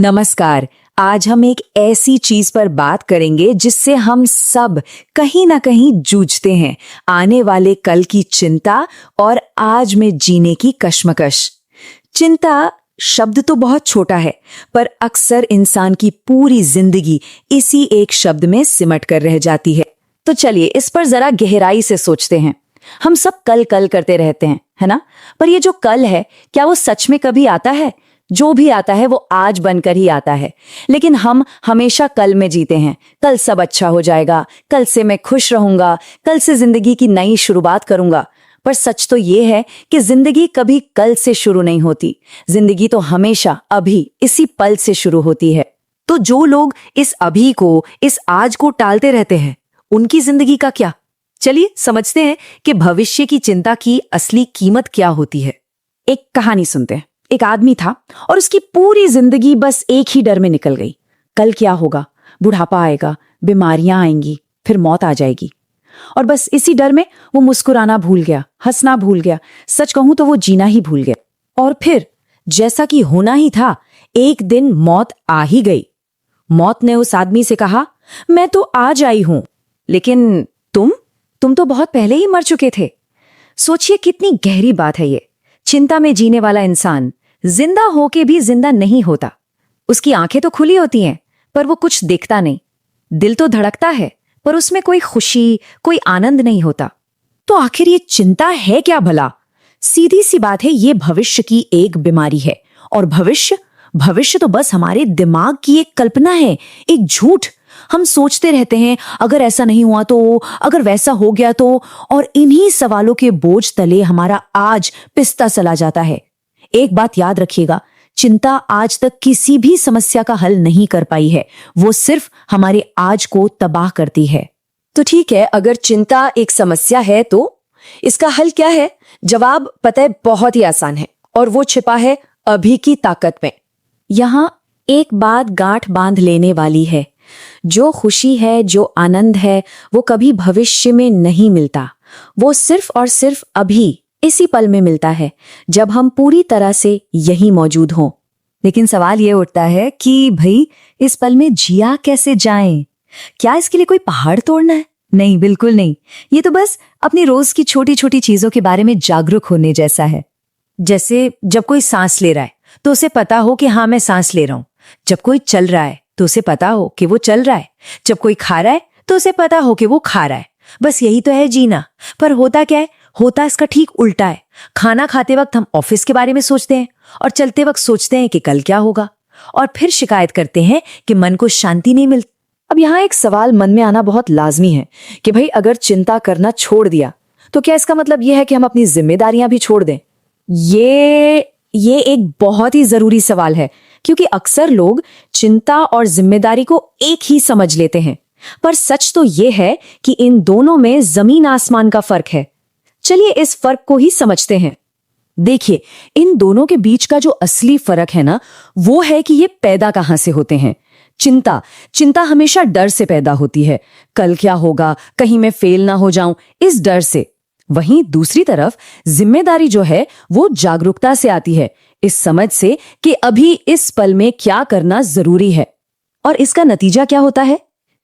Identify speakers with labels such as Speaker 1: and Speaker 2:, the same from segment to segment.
Speaker 1: नमस्कार। आज हम एक ऐसी चीज पर बात करेंगे जिससे हम सब कहीं ना कहीं जूझते हैं, आने वाले कल की चिंता और आज में जीने की कश्मकश। चिंता शब्द तो बहुत छोटा है, पर अक्सर इंसान की पूरी जिंदगी इसी एक शब्द में सिमट कर रह जाती है। तो चलिए इस पर जरा गहराई से सोचते हैं। हम सब कल कल करते रहते हैं, है ना? पर ये जो कल है, क्या वो सच में कभी आता है? जो भी आता है वो आज बनकर ही आता है, लेकिन हम हमेशा कल में जीते हैं। कल सब अच्छा हो जाएगा, कल से मैं खुश रहूंगा, कल से जिंदगी की नई शुरुआत करूंगा। पर सच तो ये है कि जिंदगी कभी कल से शुरू नहीं होती। जिंदगी तो हमेशा अभी, इसी पल से शुरू होती है। तो जो लोग इस अभी को, इस आज को टालते रहते हैं, उनकी जिंदगी का क्या? चलिए समझते हैं कि भविष्य की चिंता की असली कीमत क्या होती है। एक कहानी सुनते हैं। एक आदमी था और उसकी पूरी जिंदगी बस एक ही डर में निकल गई। कल क्या होगा? बुढ़ापा आएगा, बीमारियां आएंगी, फिर मौत आ जाएगी। और बस इसी डर में वो मुस्कुराना भूल गया, हंसना भूल गया, सच कहूं तो वो जीना ही भूल गया। और फिर जैसा कि होना ही था, एक दिन मौत आ ही गई। मौत ने उस आदमी से कहा, मैं तो आज आई हूं, लेकिन तुम तो बहुत पहले ही मर चुके थे। सोचिए कितनी गहरी बात है ये। चिंता में जीने वाला इंसान जिंदा होके भी जिंदा नहीं होता। उसकी आंखें तो खुली होती हैं, पर वो कुछ देखता नहीं। दिल तो धड़कता है, पर उसमें कोई खुशी, कोई आनंद नहीं होता। तो आखिर ये चिंता है क्या भला? सीधी सी बात है, ये भविष्य की एक बीमारी है। और भविष्य तो बस हमारे दिमाग की एक कल्पना है, एक झूठ। हम सोचते रहते हैं, अगर ऐसा नहीं हुआ तो, अगर वैसा हो गया तो, और इन्हीं सवालों के बोझ तले हमारा आज पिसता चला जाता है। एक बात याद रखिएगा, चिंता आज तक किसी भी समस्या का हल नहीं कर पाई है। वो सिर्फ हमारे आज को तबाह करती है। तो ठीक है, अगर चिंता एक समस्या है तो इसका हल क्या है? जवाब पता है, बहुत ही आसान है, और वो छिपा है अभी की ताकत में। यहां एक बात गांठ बांध लेने वाली है। जो खुशी है, जो आनंद है, वो कभी भविष्य में नहीं मिलता। वो सिर्फ और सिर्फ अभी, इसी पल में मिलता है, जब हम पूरी तरह से यहीं मौजूद हों। लेकिन सवाल ये उठता है कि भाई, इस पल में जिया कैसे जाएं? क्या इसके लिए कोई पहाड़ तोड़ना है? नहीं, बिल्कुल नहीं। ये तो बस अपनी रोज की छोटी छोटी चीजों के बारे में जागरूक होने जैसा है। जैसे जब कोई सांस ले रहा है तो उसे पता हो कि हाँ, मैं सांस ले रहा हूं। जब कोई चल रहा है तो उसे पता हो कि वो चल रहा है। जब कोई खा रहा है तो उसे पता हो कि वो खा रहा है। बस यही तो है जीना। पर होता क्या है? होता इसका ठीक उल्टा है। खाना खाते वक्त हम ऑफिस के बारे में सोचते हैं, और चलते वक्त सोचते हैं कि कल क्या होगा, और फिर शिकायत करते हैं कि मन को शांति नहीं मिलती। अब यहाँ एक सवाल मन में आना बहुत लाजमी है कि भाई, अगर चिंता करना छोड़ दिया तो क्या इसका मतलब यह है कि हम अपनी जिम्मेदारियां भी छोड़ दें? ये एक बहुत ही जरूरी सवाल है, क्योंकि अक्सर लोग चिंता और जिम्मेदारी को एक ही समझ लेते हैं। पर सच तो यह है कि इन दोनों में जमीन आसमान का फर्क है। चलिए इस फर्क को ही समझते हैं। देखिए, इन दोनों के बीच का जो असली फर्क है ना, वो है कि ये पैदा कहां से होते हैं। चिंता हमेशा डर से पैदा होती है। कल क्या होगा, कहीं मैं फेल ना हो जाऊं, इस डर से। वहीं दूसरी तरफ जिम्मेदारी जो है, वो जागरूकता से आती है, इस समझ से कि अभी इस पल में क्या करना जरूरी है। और इसका नतीजा क्या होता है?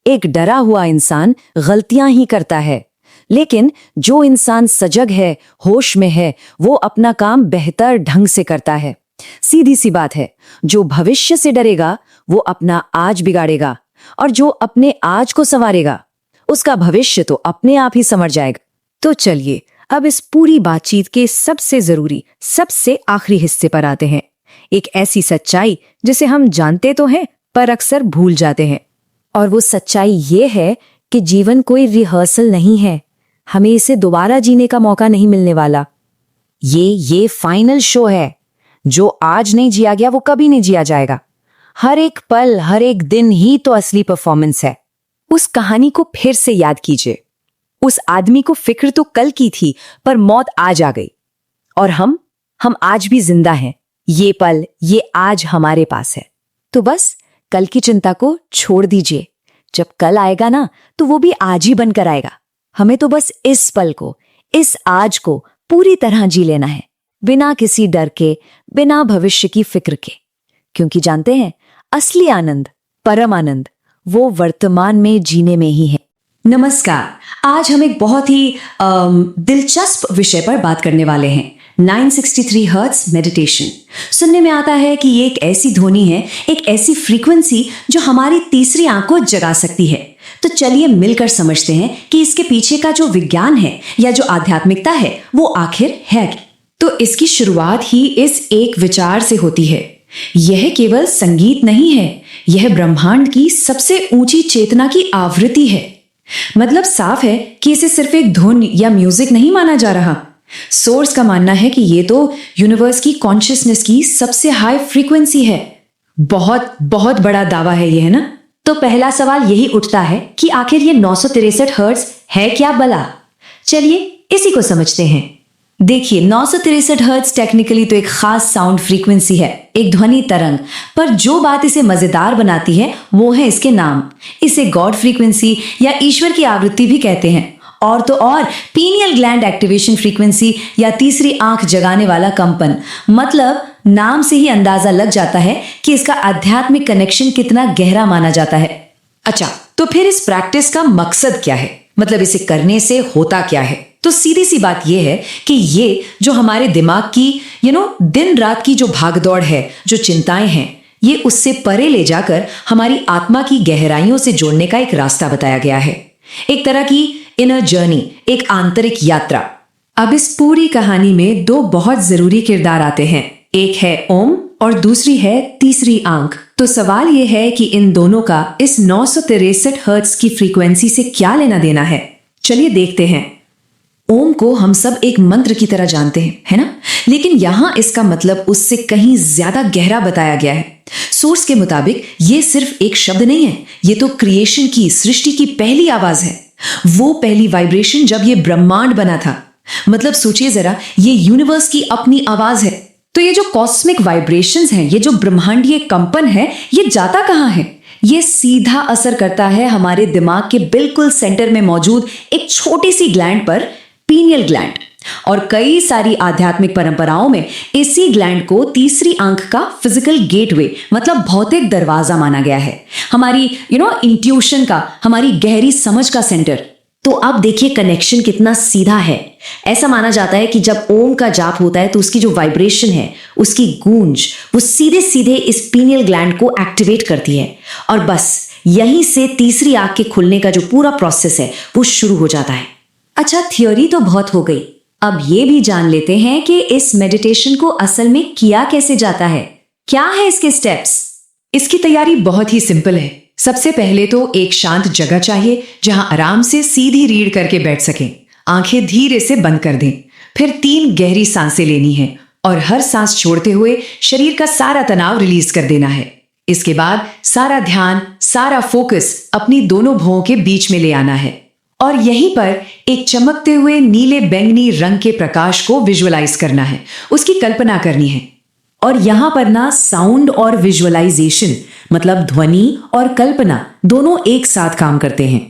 Speaker 1: एक डरा हुआ इंसान गलतियां ही करता है, लेकिन जो इंसान सजग है, होश में है, वो अपना काम बेहतर ढंग से करता है। सीधी सी बात है, जो भविष्य से डरेगा वो अपना आज बिगाड़ेगा, और जो अपने आज को संवारेगा उसका भविष्य तो अपने आप ही संवर जाएगा। तो चलिए अब इस पूरी बातचीत के सबसे जरूरी, सबसे आखिरी हिस्से पर आते हैं। एक ऐसी सच्चाई जिसे हम जानते तो हैं, पर अक्सर भूल जाते हैं। और वो सच्चाई ये है कि जीवन कोई रिहर्सल नहीं है। हमें इसे दोबारा जीने का मौका नहीं मिलने वाला। ये फाइनल शो है। जो आज नहीं जिया गया वो कभी नहीं जिया जाएगा। हर एक पल, हर एक दिन ही तो असली परफॉर्मेंस है। उस कहानी को फिर से याद कीजिए। उस आदमी को फिक्र तो कल की थी, पर मौत आज आ गई। और हम आज भी जिंदा हैं। ये पल, ये आज हमारे पास है। तो बस कल की चिंता को छोड़ दीजिए। जब कल आएगा ना, तो वो भी आज ही बनकर आएगा। हमें तो बस इस पल को, इस आज को पूरी तरह जी लेना है, बिना किसी डर के, बिना भविष्य की फिक्र के। क्योंकि जानते हैं, असली आनंद, परम आनंद, वो वर्तमान में जीने में ही है।
Speaker 2: नमस्कार, आज हम एक बहुत ही दिलचस्प विषय पर बात करने वाले हैं, 963 हर्ट्ज मेडिटेशन। सुनने में आता है कि ये एक ऐसी ध्वनि है, एक ऐसी फ्रीक्वेंसी जो हमारी तीसरी आंख को जगा सकती है। तो चलिए मिलकर समझते हैं कि इसके पीछे का जो विज्ञान है या जो आध्यात्मिकता है वो आखिर है। तो इसकी शुरुआत ही इस एक विचार से होती है, यह केवल संगीत नहीं है, यह ब्रह्मांड की सबसे ऊंची चेतना की आवृत्ति है। मतलब साफ है कि इसे सिर्फ एक धुन या म्यूजिक नहीं माना जा रहा। सोर्स का मानना है कि ये तो यूनिवर्स की कॉन्शियसनेस की सबसे हाई फ्रीक्वेंसी है। बहुत बहुत बड़ा दावा है ये, है ना? तो पहला सवाल यही उठता है कि आखिर ये 963 हर्ट्ज है क्या भला? चलिए इसी को समझते हैं। देखिए, 963 हर्ट्ज टेक्निकली तो एक खास साउंड फ्रीक्वेंसी है, एक ध्वनि तरंग। पर जो बात इसे मजेदार बनाती है वो है इसके नाम। इसे गॉड फ्रीक्वेंसी या ईश्वर की आवृत्ति भी कहते हैं। और तो और पीनियल ग्लैंड एक्टिवेशन फ्रीक्वेंसी या तीसरी आंख जगाने वाला कंपन। मतलब नाम से ही अंदाजा लग जाता है कि इसका आध्यात्मिक कनेक्शन कितना गहरा माना जाता है। अच्छा, तो फिर इस प्रैक्टिस का मकसद क्या है? मतलब इसे करने से होता क्या है? तो सीधी सी बात यह है कि ये जो हमारे दिमाग की दिन रात की जो भागदौड़ है, जो चिंताएं हैं, ये उससे परे ले जाकर हमारी आत्मा की गहराइयों से जोड़ने का एक रास्ता बताया गया है। एक तरह की इनर जर्नी, एक आंतरिक यात्रा। अब इस पूरी कहानी में दो बहुत जरूरी किरदार आते हैं, एक है ओम और दूसरी है तीसरी आंख। तो सवाल यह है कि इन दोनों का इस 963 हर्ट्ज की फ्रीक्वेंसी से क्या लेना देना है? चलिए देखते हैं। ओम को हम सब एक मंत्र की तरह जानते हैं, है ना? लेकिन यहां इसका मतलब उससे कहीं ज्यादा गहरा बताया गया है। सोर्स के मुताबिक ये सिर्फ एक शब्द नहीं है, ये तो क्रिएशन की, सृष्टि की पहली आवाज है। वो पहली वाइब्रेशन जब ये ब्रह्मांड बना था। मतलब सोचिए जरा, ये यूनिवर्स की अपनी आवाज है। तो ये जो कॉस्मिक वाइब्रेशंस हैं, ये जो ब्रह्मांडीय कंपन है, ये जाता कहां है? ये सीधा असर करता है हमारे दिमाग के बिल्कुल सेंटर में मौजूद एक छोटी सी ग्लैंड पर, पीनियल ग्लैंड। और कई सारी आध्यात्मिक परंपराओं में इसी ग्लैंड को तीसरी आंख का फिजिकल गेटवे, मतलब भौतिक दरवाजा माना गया है। हमारी इंट्यूशन का, हमारी गहरी समझ का सेंटर। तो अब देखिए कनेक्शन कितना सीधा है। ऐसा माना जाता है कि जब ओम का जाप होता है तो उसकी जो वाइब्रेशन है, उसकी गूंज, वो सीधे सीधे इस पीनियल ग्लैंड को एक्टिवेट करती है। और बस यहीं से तीसरी आंख के खुलने का जो पूरा प्रोसेस है वो शुरू हो जाता है। अच्छा, थियोरी तो बहुत हो गई, अब ये भी जान लेते हैं कि इस मेडिटेशन को असल में किया कैसे जाता है। क्या है इसके स्टेप्स? इसकी तैयारी बहुत ही सिंपल है। सबसे पहले तो एक शांत जगह चाहिए जहां आराम से सीधी रीढ़ करके बैठ सकें। आंखें धीरे से बंद कर दें। फिर 3 गहरी सांसें लेनी है और हर सांस छोड़ते हुए शरीर का सारा तनाव रिलीज कर देना है। इसके बाद सारा ध्यान, सारा फोकस अपनी दोनों भौहों के बीच में ले आना है और यहीं पर एक चमकते हुए नीले बैंगनी रंग के प्रकाश को विजुअलाइज करना है, उसकी कल्पना करनी है। और यहां पर ना साउंड और विजुअलाइजेशन, मतलब ध्वनि और कल्पना दोनों एक साथ काम करते हैं।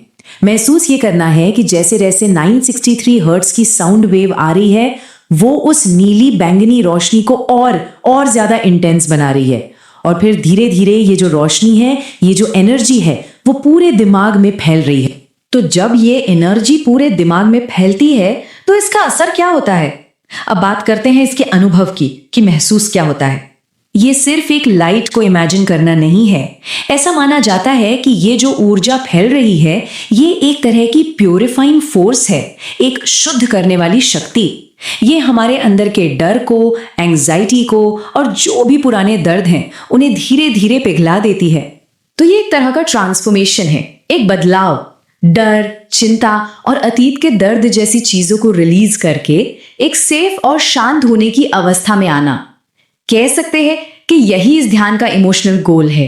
Speaker 2: महसूस ये करना है कि जैसे जैसे 963 हर्ट्ज की साउंड वेव आ रही है, वो उस नीली बैंगनी रोशनी को और ज्यादा इंटेंस बना रही है। और फिर धीरे धीरे ये जो रोशनी है, ये जो एनर्जी है, वो पूरे दिमाग में फैल रही है। तो जब ये एनर्जी पूरे दिमाग में फैलती है तो इसका असर क्या होता है? अब बात करते हैं इसके अनुभव की, कि महसूस क्या होता है। ये सिर्फ एक लाइट को इमेजिन करना नहीं है। ऐसा माना जाता है कि ये जो ऊर्जा फैल रही है, ये एक तरह की प्योरीफाइंग फोर्स है, एक शुद्ध करने वाली शक्ति। ये हमारे अंदर के डर को, एंग्जाइटी को और जो भी पुराने दर्द हैं, उन्हें धीरे धीरे पिघला देती है। तो ये एक तरह का ट्रांसफॉर्मेशन है, एक बदलाव। डर, चिंता और अतीत के दर्द जैसी चीजों को रिलीज करके एक सेफ और शांत होने की अवस्था में आना। कह सकते हैं कि यही इस ध्यान का इमोशनल गोल है।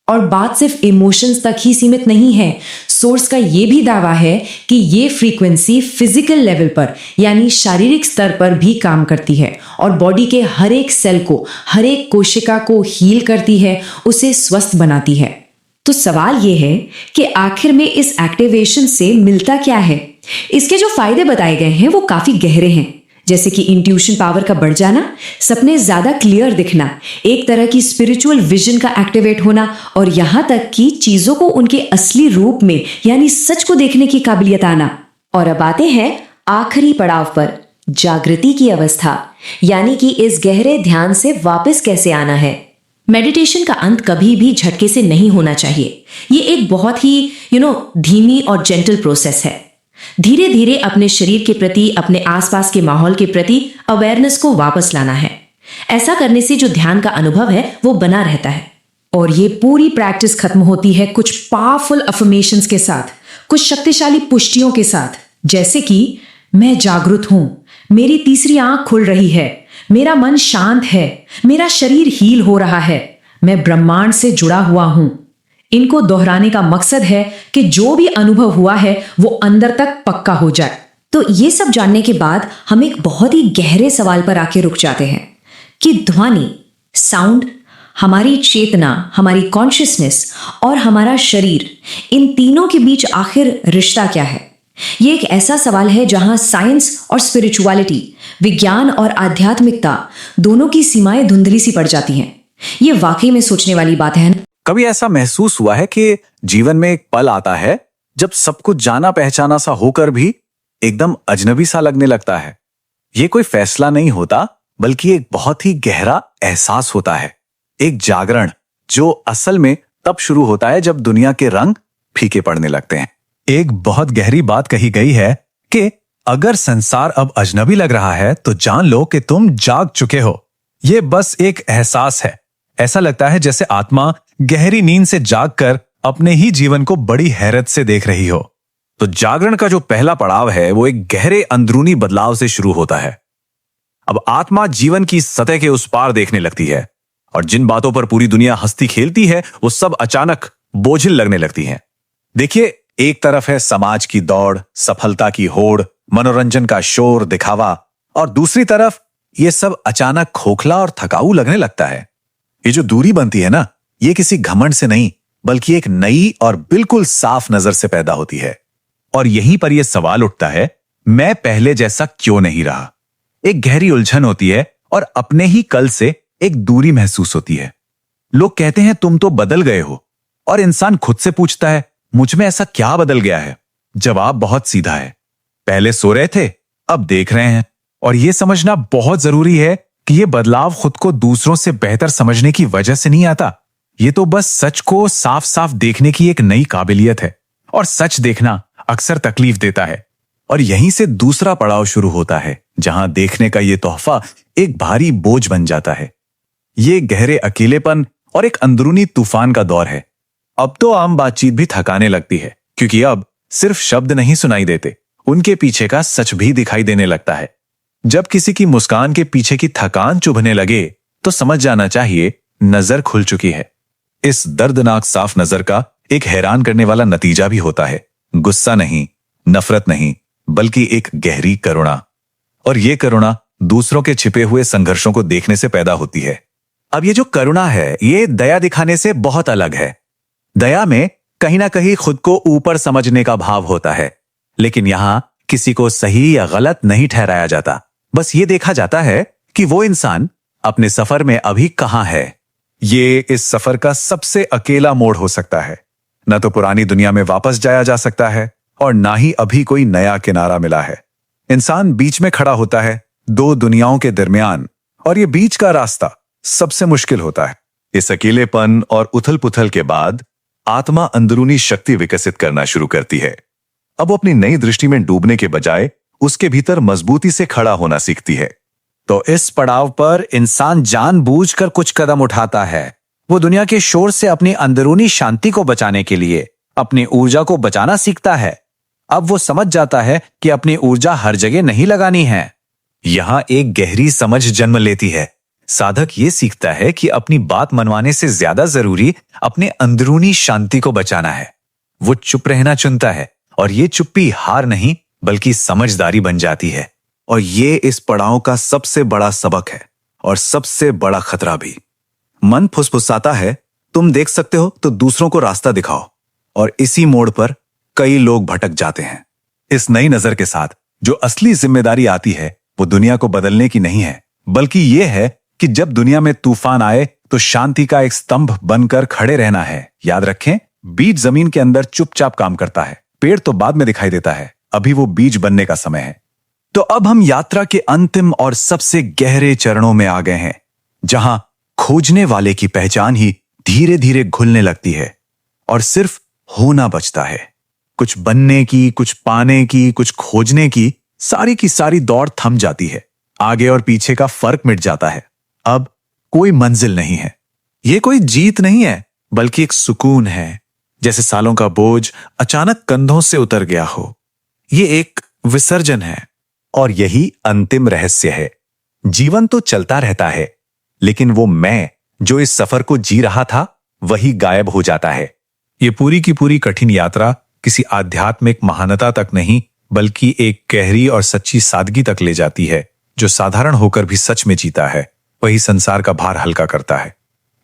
Speaker 2: और बात सिर्फ इमोशंस तक ही सीमित नहीं है। सोर्स का यह भी दावा है कि ये फ्रीक्वेंसी फिजिकल लेवल पर, यानी शारीरिक स्तर पर भी काम करती है और बॉडी के हर एक सेल को, हर एक कोशिका को हील करती है, उसे स्वस्थ बनाती है। तो सवाल यह है कि आखिर में इस एक्टिवेशन से मिलता क्या है? इसके जो फायदे बताए गए हैं वो काफी गहरे हैं। जैसे कि इंट्यूशन पावर का बढ़ जाना, सपने ज्यादा क्लियर दिखना, एक तरह की स्पिरिचुअल विजन का एक्टिवेट होना और यहां तक कि चीजों को उनके असली रूप में यानी सच को देखने की काबिलियत आना। और अब आते हैं आखिरी पड़ाव पर, जागृति की अवस्था, यानी कि इस गहरे ध्यान से वापस कैसे आना है। मेडिटेशन का अंत कभी भी झटके से नहीं होना चाहिए। ये एक बहुत ही धीमी और जेंटल प्रोसेस है। धीरे धीरे अपने शरीर के प्रति, अपने आसपास के माहौल के प्रति अवेयरनेस को वापस लाना है। ऐसा करने से जो ध्यान का अनुभव है वो बना रहता है। और ये पूरी प्रैक्टिस खत्म होती है कुछ पावरफुल अफर्मेशंस के साथ, कुछ शक्तिशाली पुष्टियों के साथ, जैसे कि मैं जागृत हूं, मेरी तीसरी आंख खुल रही है, मेरा मन शांत है, मेरा शरीर हील हो रहा है, मैं ब्रह्मांड से जुड़ा हुआ हूं। इनको दोहराने का मकसद है कि जो भी अनुभव हुआ है वो अंदर तक पक्का हो जाए। तो ये सब जानने के बाद हम एक बहुत ही गहरे सवाल पर आके रुक जाते हैं कि ध्वनि, साउंड, हमारी चेतना, हमारी कॉन्शियसनेस और हमारा शरीर, इन तीनों के बीच आखिर रिश्ता क्या है। ये एक ऐसा सवाल है जहां साइंस और स्पिरिचुअलिटी, विज्ञान और आध्यात्मिकता दोनों की सीमाएं धुंधली सी पड़ जाती हैं। ये वाकई में सोचने वाली बात है ना?
Speaker 3: कभी ऐसा महसूस हुआ है कि जीवन में एक पल आता है जब सब कुछ जाना पहचाना सा होकर भी एकदम अजनबी सा लगने लगता है। ये कोई फैसला नहीं होता, बल्कि एक बहुत ही गहरा एहसास होता है, एक जागरण जो असल में तब शुरू होता है जब दुनिया के रंग फीके पड़ने लगते हैं। एक बहुत गहरी बात कही गई है कि अगर संसार अब अजनबी लग रहा है तो जान लो कि तुम जाग चुके हो। ये बस एक एहसास है। ऐसा लगता है जैसे आत्मा गहरी नींद से जागकर अपने ही जीवन को बड़ी हैरत से देख रही हो। तो जागरण का जो पहला पड़ाव है वो एक गहरे अंदरूनी बदलाव से शुरू होता है। अब आत्मा जीवन की सतह के उस पार देखने लगती है और जिन बातों पर पूरी दुनिया हंसती खेलती है वो सब अचानक बोझिल लगने लगती हैं। देखिए, एक तरफ है समाज की दौड़, सफलता की होड़, मनोरंजन का शोर, दिखावा, और दूसरी तरफ ये सब अचानक खोखला और थकाऊ लगने लगता है। ये जो दूरी बनती है ना, ये किसी घमंड से नहीं, बल्कि एक नई और बिल्कुल साफ नजर से पैदा होती है। और यहीं पर यह सवाल उठता है, मैं पहले जैसा क्यों नहीं रहा। एक गहरी उलझन होती है और अपने ही कल से एक दूरी महसूस होती है। लोग कहते हैं तुम तो बदल गए हो, और इंसान खुद से पूछता है मुझ में ऐसा क्या बदल गया है। जवाब बहुत सीधा है, पहले सो रहे थे, अब देख रहे हैं। और यह समझना बहुत जरूरी है कि यह बदलाव खुद को दूसरों से बेहतर समझने की वजह से नहीं आता। ये तो बस सच को साफ साफ देखने की एक नई काबिलियत है। और सच देखना अक्सर तकलीफ देता है। और यहीं से दूसरा पड़ाव शुरू होता है, जहां देखने का यह तोहफा एक भारी बोझ बन जाता है। ये गहरे अकेलेपन और एक अंदरूनी तूफान का दौर है। अब तो आम बातचीत भी थकाने लगती है, क्योंकि अब सिर्फ शब्द नहीं सुनाई देते, उनके पीछे का सच भी दिखाई देने लगता है। जब किसी की मुस्कान के पीछे की थकान चुभने लगे तो समझ जाना चाहिए नजर खुल चुकी है। इस दर्दनाक साफ नजर का एक हैरान करने वाला नतीजा भी होता है। गुस्सा नहीं, नफरत नहीं, बल्कि एक गहरी करुणा। और ये करुणा दूसरों के छिपे हुए संघर्षों को देखने से पैदा होती है। अब ये जो करुणा है, ये दया दिखाने से बहुत अलग है। दया में कहीं ना कहीं खुद को ऊपर समझने का भाव होता है, लेकिन यहां किसी को सही या गलत नहीं ठहराया जाता। बस ये देखा जाता है कि वो इंसान अपने सफर में अभी कहां है। ये इस सफर का सबसे अकेला मोड़ हो सकता है। न तो पुरानी दुनिया में वापस जाया जा सकता है और ना ही अभी कोई नया किनारा मिला है। इंसान बीच में खड़ा होता है, दो दुनियाओं के दरमियान, और ये बीच का रास्ता सबसे मुश्किल होता है। इस अकेलेपन और उथल पुथल के बाद आत्मा अंदरूनी शक्ति विकसित करना शुरू करती है। अब वो अपनी नई दृष्टि में डूबने के बजाय उसके भीतर मजबूती से खड़ा होना सीखती है।
Speaker 4: तो इस पड़ाव पर इंसान जानबूझकर कुछ कदम उठाता है। वो दुनिया के शोर से अपनी अंदरूनी शांति को बचाने के लिए अपनी ऊर्जा को बचाना सीखता है। अब वो समझ जाता है कि अपनी ऊर्जा हर जगह नहीं लगानी है।
Speaker 3: यहां एक गहरी समझ जन्म लेती है। साधक ये सीखता है कि अपनी बात मनवाने से ज्यादा जरूरी अपने अंदरूनी शांति को बचाना है। वो चुप रहना चुनता है, और ये चुप्पी हार नहीं बल्कि समझदारी बन जाती है। और ये इस पड़ाव का सबसे बड़ा सबक है और सबसे बड़ा खतरा भी। मन फुसफुसाता है, तुम देख सकते हो तो दूसरों को रास्ता दिखाओ, और इसी मोड़ पर कई लोग भटक जाते हैं। इस नई नजर के साथ जो असली जिम्मेदारी आती है वो दुनिया को बदलने की नहीं है, बल्कि ये है कि जब दुनिया में तूफान आए तो शांति का एक स्तंभ बनकर खड़े रहना है। याद रखें, बीज जमीन के अंदर चुपचाप काम करता है, पेड़ तो बाद में दिखाई देता है, अभी वो बीज बनने का समय है। तो अब हम यात्रा के अंतिम और सबसे गहरे चरणों में आ गए हैं, जहां खोजने वाले की पहचान ही धीरे धीरे घुलने लगती है और सिर्फ होना बचता है। कुछ बनने की, कुछ पाने की, कुछ खोजने की सारी दौड़ थम जाती है। आगे और पीछे का फर्क मिट जाता है। अब कोई मंजिल नहीं है। ये कोई जीत नहीं है, बल्कि एक सुकून है, जैसे सालों का बोझ अचानक कंधों से उतर गया हो। ये एक विसर्जन है। और यही अंतिम रहस्य है। जीवन तो चलता रहता है, लेकिन वो मैं जो इस सफर को जी रहा था, वही गायब हो जाता है। ये पूरी की पूरी कठिन यात्रा किसी आध्यात्मिक महानता तक नहीं, बल्कि एक गहरी और सच्ची सादगी तक ले जाती है। जो साधारण होकर भी सच में जीता है, वही संसार का भार हल्का करता है।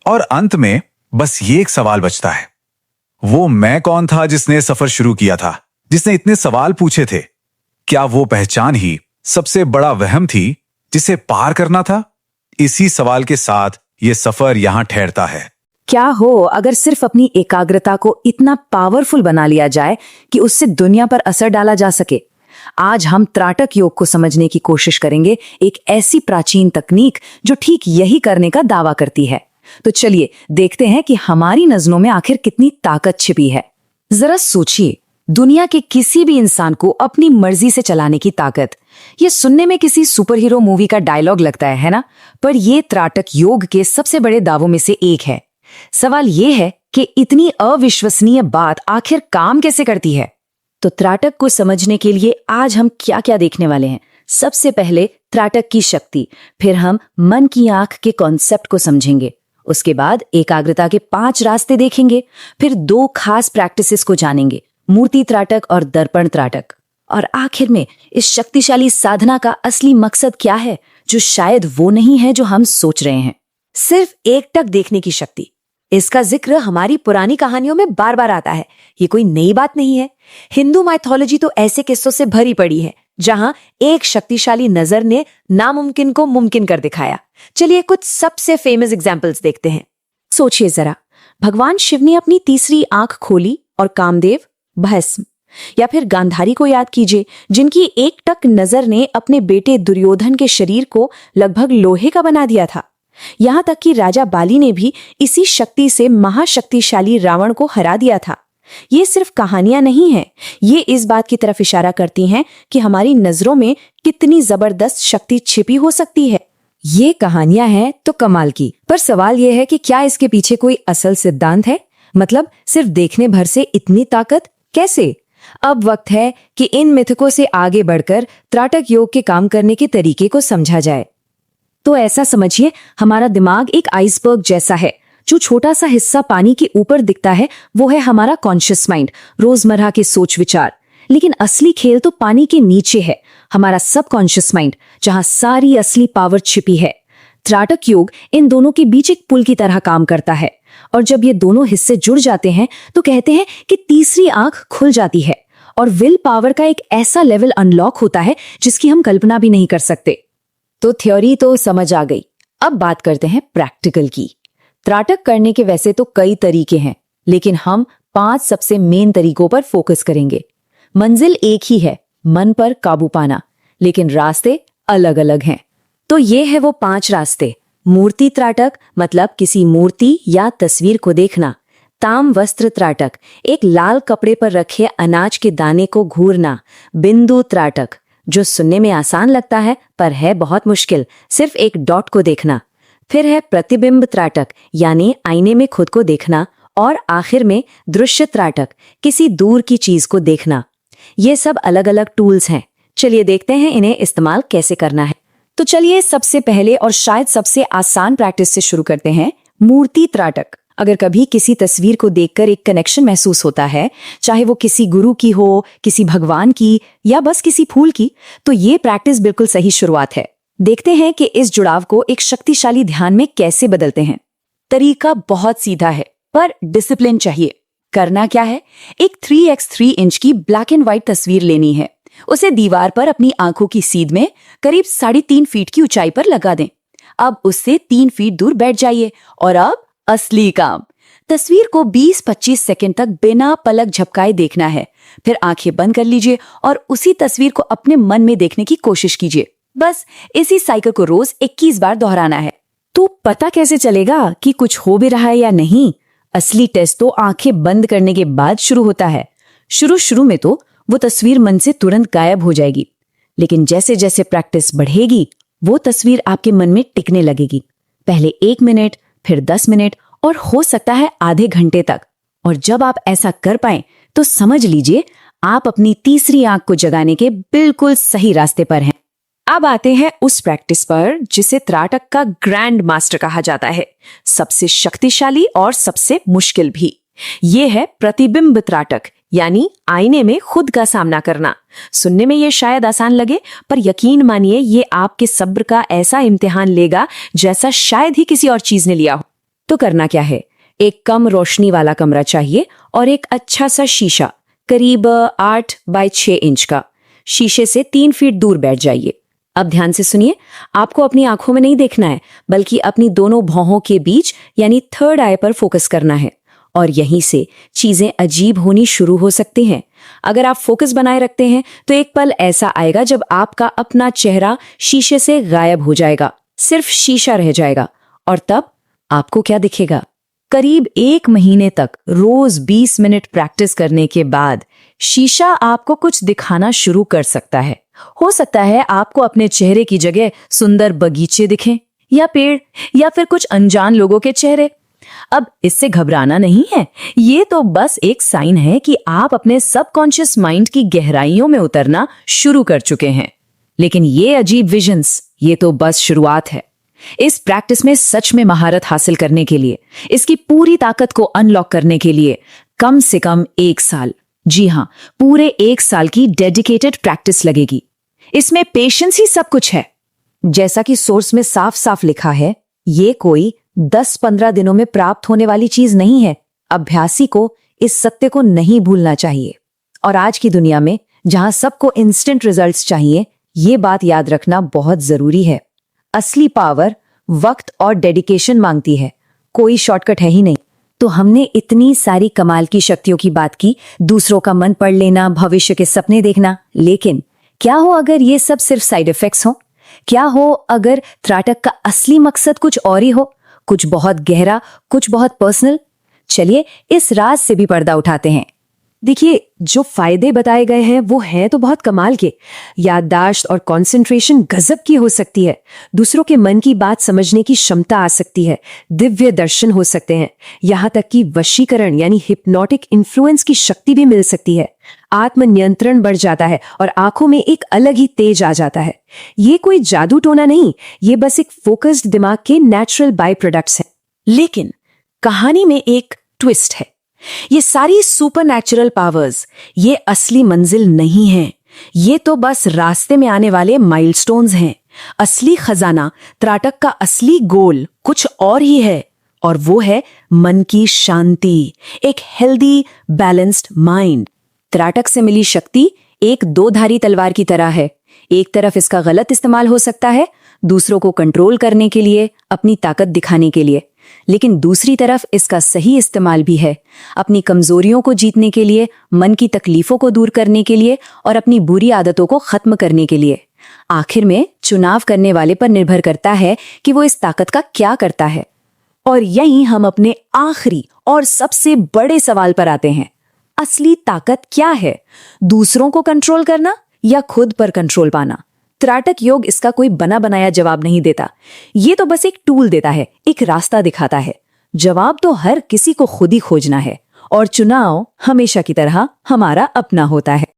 Speaker 3: और अंत में बस ये एक सवाल बचता है, वो मैं कौन था जिसने सफर शुरू किया था, जिसने इतने सवाल पूछे थे? क्या वो पहचान ही सबसे बड़ा वहम थी जिसे पार करना था? इसी सवाल के साथ ये सफर यहां ठहरता है।
Speaker 1: क्या हो अगर सिर्फ अपनी एकाग्रता को इतना पावरफुल बना लिया जाए कि उससे दुनिया पर असर डाला जा सके। आज हम त्राटक योग को समझने की कोशिश करेंगे, एक ऐसी प्राचीन तकनीक जो ठीक यही करने का दावा करती है। तो चलिए देखते हैं कि हमारी नजरों में आखिर कितनी ताकत छिपी है। जरा सोचिए, दुनिया के किसी भी इंसान को अपनी मर्जी से चलाने की ताकत। ये सुनने में किसी सुपर हीरो मूवी का डायलॉग लगता है ना? पर ये त्राटक योग के सबसे बड़े दावों में से एक है। सवाल ये है कि इतनी अविश्वसनीय बात आखिर काम कैसे करती है? तो त्राटक को समझने के लिए आज हम क्या क्या देखने वाले हैं। सबसे पहले त्राटक की शक्ति, फिर हम मन की आंख के कॉन्सेप्ट को समझेंगे। उसके बाद एकाग्रता के 5 रास्ते देखेंगे, फिर 2 खास प्रैक्टिसेस को जानेंगे, मूर्ति त्राटक और दर्पण त्राटक। और आखिर में इस शक्तिशाली साधना का असली मकसद क्या है, जो शायद वो नहीं है जो हम सोच रहे हैं। सिर्फ एकटक देखने की शक्ति, इसका जिक्र हमारी पुरानी कहानियों में बार बार आता है। ये कोई नई बात नहीं है। हिंदू माइथोलॉजी तो ऐसे किस्सों से भरी पड़ी है, जहां एक शक्तिशाली नजर ने नामुमकिन को मुमकिन कर दिखाया। चलिए कुछ सबसे फेमस एग्जाम्पल्स देखते हैं। सोचिए जरा, भगवान शिव ने अपनी तीसरी आंख खोली और कामदेव भस्म। या फिर गांधारी को याद कीजिए, जिनकी एकटक नजर ने अपने बेटे दुर्योधन के शरीर को लगभग लोहे का बना दिया था। यहां तक कि राजा बाली ने भी इसी शक्ति से महाशक्तिशाली रावण को हरा दिया था। ये सिर्फ कहानियां नहीं हैं, ये इस बात की तरफ इशारा करती हैं कि हमारी नजरों में कितनी जबरदस्त शक्ति छिपी हो सकती है। ये कहानियां हैं तो कमाल की, पर सवाल यह है कि क्या इसके पीछे कोई असल सिद्धांत है? मतलब सिर्फ देखने भर से इतनी ताकत कैसे? अब वक्त है कि इन मिथकों से आगे बढ़कर त्राटक योग के काम करने के तरीके को समझा जाए। तो ऐसा समझिए, हमारा दिमाग एक आइसबर्ग जैसा है। जो छोटा सा हिस्सा पानी के ऊपर दिखता है वो है हमारा कॉन्शियस माइंड, रोजमर्रा के सोच विचार। लेकिन असली खेल तो पानी के नीचे है, हमारा सबकॉन्शियस माइंड, जहां सारी असली पावर छिपी है। त्राटक योग इन दोनों के बीच एक पुल की तरह काम करता है, और जब ये दोनों हिस्से जुड़ जाते हैं तो कहते हैं कि तीसरी आंख खुल जाती है और विल पावर का एक ऐसा लेवल अनलॉक होता है जिसकी हम कल्पना भी नहीं कर सकते। तो थ्योरी तो समझ आ गई, अब बात करते हैं प्रैक्टिकल की। त्राटक करने के वैसे तो कई तरीके हैं, लेकिन हम 5 सबसे मेन तरीकों पर फोकस करेंगे। मंजिल एक ही है, मन पर काबू पाना, लेकिन रास्ते अलग अलग हैं। तो ये है वो 5 रास्ते। मूर्ति त्राटक, मतलब किसी मूर्ति या तस्वीर को देखना। ताम वस्त्र त्राटक, एक लाल कपड़े पर रखे अनाज के दाने को घूरना। बिंदु त्राटक, जो सुनने में आसान लगता है पर है बहुत मुश्किल, सिर्फ एक डॉट को देखना। फिर है प्रतिबिंब त्राटक, यानी आईने में खुद को देखना। और आखिर में दृश्य त्राटक, किसी दूर की चीज को देखना। ये सब अलग अलग टूल्स हैं। चलिए देखते हैं इन्हें इस्तेमाल कैसे करना है। तो चलिए सबसे पहले और शायद सबसे आसान प्रैक्टिस से शुरू करते हैं, मूर्ति त्राटक। अगर कभी किसी तस्वीर को देखकर एक कनेक्शन महसूस होता है, चाहे वो किसी गुरु की हो, किसी भगवान की, या बस किसी फूल की, तो ये प्रैक्टिस बिल्कुल सही शुरुआत है। देखते हैं कि इस जुड़ाव को एक शक्तिशाली ध्यान में कैसे बदलते हैं। तरीका बहुत सीधा है, पर डिसिप्लिन चाहिए। करना क्या है, एक 3x3 इंच की ब्लैक एंड व्हाइट तस्वीर लेनी है। उसे दीवार पर अपनी आंखों की सीध में करीब 3.5 फीट की ऊंचाई पर लगा दें। अब उससे 3 फीट दूर बैठ जाइए और अब असली काम। तस्वीर को 20-25 सेकंड तक बिना पलक झपकाए देखना है। फिर आंखें बंद कर लीजिए और उसी तस्वीर को अपने मन में देखने की कोशिश कीजिए। बस इसी साइकिल को रोज 21 बार दोहराना है। तो पता कैसे चलेगा कि कुछ हो भी रहा है या नहीं? असली टेस्ट तो आंखें बंद करने के बाद शुरू होता है। शुरू में तो वो तस्वीर मन से तुरंत गायब हो जाएगी, लेकिन जैसे जैसे प्रैक्टिस बढ़ेगी वो तस्वीर आपके मन में टिकने लगेगी। पहले 1 मिनट, फिर 10 मिनट और हो सकता है आधे घंटे तक। और जब आप ऐसा कर पाए तो समझ लीजिए आप अपनी तीसरी आंख को जगाने के बिल्कुल सही रास्ते पर हैं। अब आते हैं उस प्रैक्टिस पर जिसे त्राटक का ग्रैंड मास्टर कहा जाता है, सबसे शक्तिशाली और सबसे मुश्किल भी। ये है प्रतिबिंब त्राटक, यानी आईने में खुद का सामना करना। सुनने में ये शायद आसान लगे, पर यकीन मानिए ये आपके सब्र का ऐसा इम्तिहान लेगा जैसा शायद ही किसी और चीज ने लिया हो। तो करना क्या है? एक कम रोशनी वाला कमरा चाहिए और एक अच्छा सा शीशा, करीब 8 बाय 6 इंच का। शीशे से 3 फीट दूर बैठ जाइए। अब ध्यान से सुनिए, आपको अपनी आंखों में नहीं देखना है, बल्कि अपनी दोनों भौहों के बीच यानी थर्ड आई पर फोकस करना है। और यहीं से चीजें अजीब होनी शुरू हो सकती हैं। अगर आप फोकस बनाए रखते हैं तो एक पल ऐसा आएगा जब आपका अपना चेहरा शीशे से गायब हो जाएगा, सिर्फ शीशा रह जाएगा। और तब आपको क्या दिखेगा? करीब 1 महीने तक रोज 20 मिनट प्रैक्टिस करने के बाद शीशा आपको कुछ दिखाना शुरू कर सकता है। हो सकता है आपको अपने चेहरे की जगह सुंदर बगीचे दिखें, या पेड़, या फिर कुछ अनजान लोगों के चेहरे। अब इससे घबराना नहीं है, ये तो बस एक साइन है कि आप अपने सबकॉन्शियस माइंड की गहराइयों में उतरना शुरू कर चुके हैं। लेकिन ये अजीब विजन्स, ये तो बस शुरुआत है। इस प्रैक्टिस में सच में महारत हासिल करने के लिए, इसकी पूरी ताकत को अनलॉक करने के लिए कम से कम 1 साल, जी हाँ, पूरे 1 साल की डेडिकेटेड प्रैक्टिस लगेगी। इसमें पेशेंस ही सब कुछ है। जैसा कि सोर्स में साफ साफ लिखा है, ये कोई 10-15 दिनों में प्राप्त होने वाली चीज नहीं है। अभ्यासी को इस सत्य को नहीं भूलना चाहिए। और आज की दुनिया में जहां सबको इंस्टेंट रिजल्ट्स चाहिए, ये बात याद रखना बहुत जरूरी है। असली पावर वक्त और डेडिकेशन मांगती है, कोई शॉर्टकट है ही नहीं। तो हमने इतनी सारी कमाल की शक्तियों की बात की, दूसरों का मन पढ़ लेना, भविष्य के सपने देखना, लेकिन क्या हो अगर ये सब सिर्फ साइड इफेक्ट्स हो? क्या हो अगर त्राटक का असली मकसद कुछ और ही हो, कुछ बहुत गहरा, कुछ बहुत पर्सनल? चलिए इस राज से भी पर्दा उठाते हैं। देखिए, जो फायदे बताए गए हैं वो हैं तो बहुत कमाल के। याददाश्त और कंसंट्रेशन गजब की हो सकती है, दूसरों के मन की बात समझने की क्षमता आ सकती है, दिव्य दर्शन हो सकते हैं, यहाँ तक कि वशीकरण यानी हिप्नोटिक इन्फ्लुएंस की शक्ति भी मिल सकती है। आत्मनियंत्रण बढ़ जाता है और आंखों में एक अलग ही तेज आ जाता है। ये कोई जादू टोना नहीं, ये बस एक फोकस्ड दिमाग के नेचुरल बाय प्रोडक्ट्स हैं। लेकिन कहानी में एक ट्विस्ट है। ये सारी सुपरनैचुरल पावर्स, ये असली मंजिल नहीं है, ये तो बस रास्ते में आने वाले माइलस्टोन्स हैं। असली खजाना, त्राटक का असली गोल कुछ और ही है, और वो है मन की शांति, एक हेल्दी बैलेंस्ड माइंड। त्राटक से मिली शक्ति एक 2-धारी तलवार की तरह है। एक तरफ इसका गलत इस्तेमाल हो सकता है, दूसरों को कंट्रोल करने के लिए, अपनी ताकत दिखाने के लिए, लेकिन दूसरी तरफ इसका सही इस्तेमाल भी है, अपनी कमजोरियों को जीतने के लिए, मन की तकलीफों को दूर करने के लिए और अपनी बुरी आदतों को खत्म करने के लिए। आखिर में चुनाव करने वाले पर निर्भर करता है कि वो इस ताकत का क्या करता है। और यहीं हम अपने आखिरी और सबसे बड़े सवाल पर आते हैं। असली ताकत क्या है? दूसरों को कंट्रोल करना या खुद पर कंट्रोल पाना? त्राटक योग इसका कोई बना बनाया जवाब नहीं देता, ये तो बस एक टूल देता है, एक रास्ता दिखाता है। जवाब तो हर किसी को खुद ही खोजना है, और चुनाव हमेशा की तरह हमारा अपना होता है।